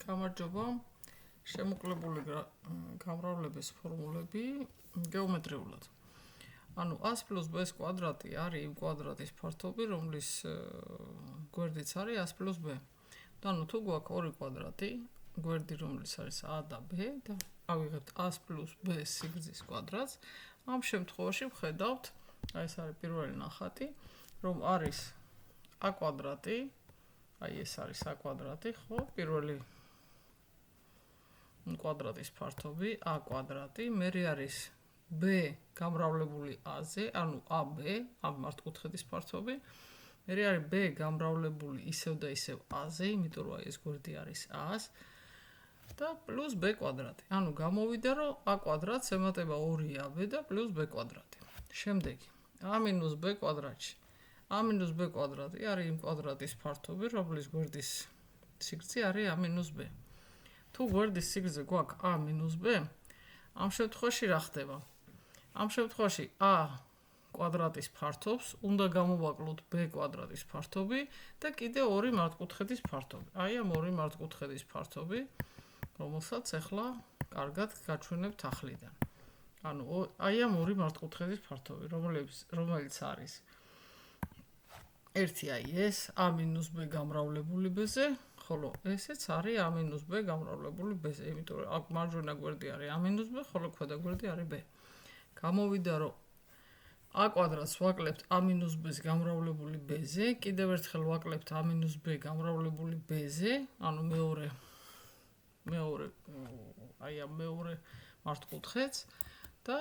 გამარჯობა. შემოკლებული გამრავლების ფორმულები გეომეტრიულად. ანუ 100 + b² არის იმ კვადრატის ფართობი, რომლის გვერდიც არის 100 + b. ანუ თუ გვაქვს ორი კვადრატი, გვერდი რომელიც არის a და b და ავიღებთ 100 + b სიგრძის კვადრატს, ამ შემთხვევაში ვხედავთ, ეს არის პირველი ნახატი, რომ არის a კვადრატი, აი ეს არის a კვადრატი, ხო? პირველი კვადრატის ფართობი a კვადრატი, მერე არის b გამრავლებული a-ზე, ანუ ab, ამ მართკუთხედის ფართობი, მერე არის b გამრავლებული ისევ და ისევ a-ზე, იმიტომ რომ ეს გვერდი არის a-ს და პლუს b კვადრატი. ანუ გამოვიდა, რომ a კვადრატს ემატება 2ab და პლუს b კვადრატი. შემდეგი, a მინუს b კვადრატში. a მინუს b კვადრატი არის იმ კვადრატის ფართობი, რომლის გვერდის სიგრძე არის a მინუს b. თუ გვერდის სიგრძე გვაქვს a მინუს b, ამ შემთხვევაში რა ხდება? ამ შემთხვევაში a კვადრატის ფართობს უნდა გამოვაკლოთ b კვადრატის ფართობი და კიდე ორი მართკუთხედის ფართობი. აი ამ ორი მართკუთხედის ფართობი, რომელსაც ახლა კარგად გაჩვენებთ ახლიდან. ანუ აი ამ ორი მართკუთხედის ფართობი, რომელიც არის ერთი აი ეს a მინუს b გამრავლებული b-ზე, ხოლო ესეც არის a მინუს b გამრავლებული b-ზე, იმიტომ რომ აქ მარჯვენა გვერდი არის a მინუს b, ხოლო ქვედა გვერდი არის b. გამოვიდა, რომ a კვადრატს ვაკლებთ a მინუს b-ს გამრავლებული b-ზე, კიდევ ერთხელ ვაკლებთ a მინუს b გამრავლებული b-ზე, ანუ მეორე მართკუთხედს და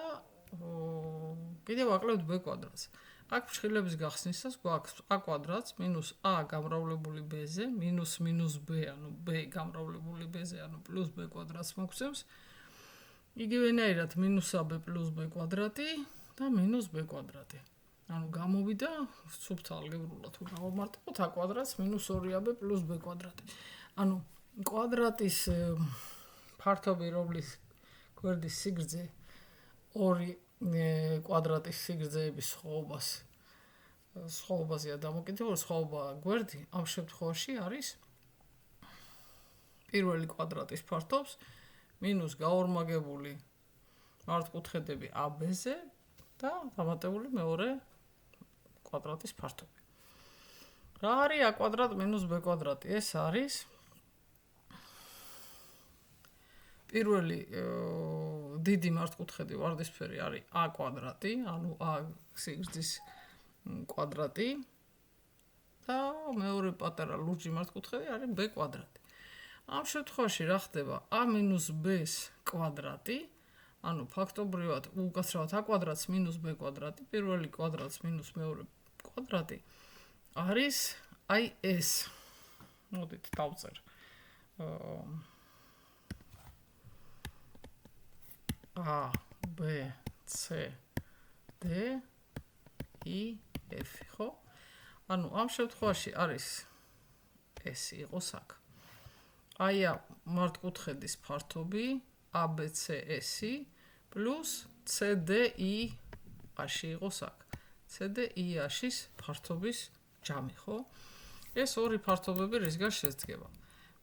კიდევ ვაკლებთ b კვადრატს. აქ ფრჩხილების გახსნისას გვაქვს a კვადრატს მინუს a გამრავლებული b-ზე, მინუს b, ანუ b გამრავლებული b-ზე, ანუ პლუს b კვადრატს მოგვცემს. იგივენაირად მინუს ab პლუს b კვადრატი და მინუს b კვადრატი. ანუ გამოვიდა სუფთა ალგებრულად თუ გავამარტივოთ a კვადრატს მინუს 2ab პლუს b კვადრატი. ანუ კვადრატის ფართობი, რომლის გვერდის სიგრძე ორი კვადრატის სიგრძეების სხვაობაზეა დამოკიდებული, სხვაობა გვერდი, ამ შემთხვევაში არის პირველი კვადრატის ფართობს მინუს გაორმაგებული მართკუთხედები AB-ზე და დამატებული მეორე კვადრატის ფართობი. რა არის a კვადრატ მინუს b კვადრატი? ეს არის პირველი დიდი მართკუთხედი ვარდისფერი არის a კვადრატი, ანუ a სიგრძის კვადრატი და მეორე პატარა ლურჯი მართკუთხედი არის b კვადრატი. ამ შემთხვევაში რა ხდება? a მინუს b-ს კვადრატი, ანუ ფაქტობრივად უკაცრავად a კვადრატს მინუს b კვადრატი, პირველი კვადრატს მინუს მეორე კვადრატი არის აი ეს. მოდით დავწერ. A, B, C, D, I, F, ხო? ანუ ამ შემთხვევაში არის ეს იყოს აქ. აი ამ მართკუთხედის ფართობი ABC პლუს CDI-ში იყოს აქ. CDI-შის ფართობის ჯამი, ხო? ეს ორი ფართობები რისგან შედგება?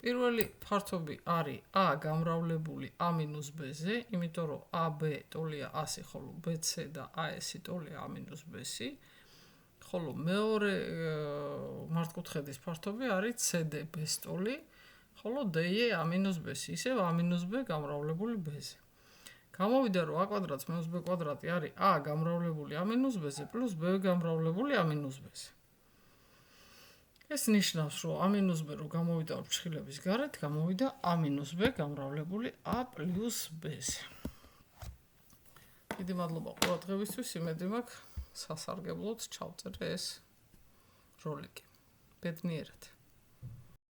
პირველი ფართობი არის a გამრავლებული a მინუს b-ზე, იმიტომ რომ ab ტოლია a-სი, ხოლო bc და as-ი ტოლია a მინუს b-სი, ხოლო მეორე მართკუთხედის ფართობი არის cd b-ს ტოლი, ხოლო d-ი a მინუს b-სი, ისევ a მინუს b გამრავლებული b-ზე. გამოვიდა, რომ a კვადრატს მინუს b კვადრატი არის a გამრავლებული a მინუს b-ზე პლუს b გამრავლებული a მინუს b-ზე. ეს ნიშნავს, რომ a მინუს b რო გამოვიდა ფრჩხილების გარეთ, გამოვიდა a მინუს b გამრავლებული a პლუს b-ზე. დიდი მადლობა ყურადღებისთვის, იმედი მაქვს სასარგებლოდ ჩავწერე ეს როლიკი. ბედნიერად.